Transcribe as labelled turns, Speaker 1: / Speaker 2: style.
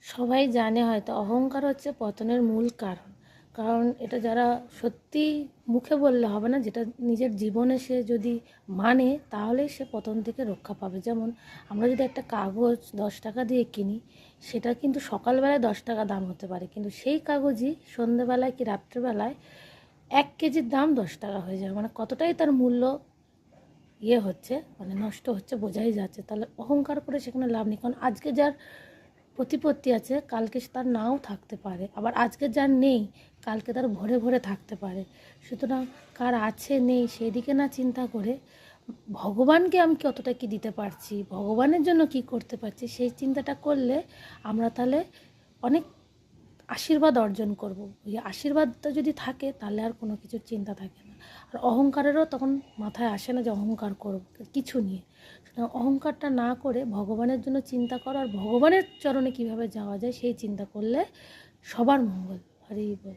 Speaker 1: সবাই জানে হয়তো অহংকার হচ্ছে পতনের মূল কারণ। কারণ এটা যারা সত্যি মুখে বললে হবে না, যেটা নিজের জীবনে সে যদি মানে তাহলেই সে পতন থেকে রক্ষা পাবে। যেমন আমরা যদি একটা কাগজ 10 টাকা দিয়ে কিনি, সেটা কিন্তু সকালবেলায় 10 টাকা দাম হতে পারে, কিন্তু সেই কাগজই সন্ধেবেলায় কি রাত্রেবেলায় 1 কেজির দাম 10 টাকা হয়ে যাবে। মানে কতটাই তার মূল্য হচ্ছে, মানে নষ্ট হচ্ছে, বোঝাই যাচ্ছে। তাহলে অহংকার করে সেখানে লাভ নেই, কারণ আজকে যার প্রতিপত্তি আছে কালকে তার নাও থাকতে পারে, আবার আজকে যার নেই কালকে তার ভরে ভরে থাকতে পারে। সুতরাং কার আছে নেই সেই দিকে না চিন্তা করে ভগবানকে আমি কতটা কি দিতে পারছি, ভগবানের জন্য কি করতে পারছি, সেই চিন্তাটা করলে আমরা তাহলে অনেক আশীর্বাদ অর্জন করব। ওই আশীর্বাদটা যদি থাকে তাহলে আর কোনো কিছুর চিন্তা থাকে না। আর অহংকারেরও তখন মাথায় আসে না যে অহংকার করব কিছু নিয়ে। সুতরাং অহংকারটা না করে ভগবানের জন্য চিন্তা করো, আর ভগবানের চরণে কীভাবে যাওয়া যায় সেই চিন্তা করলে সবার মঙ্গল। হরি বল।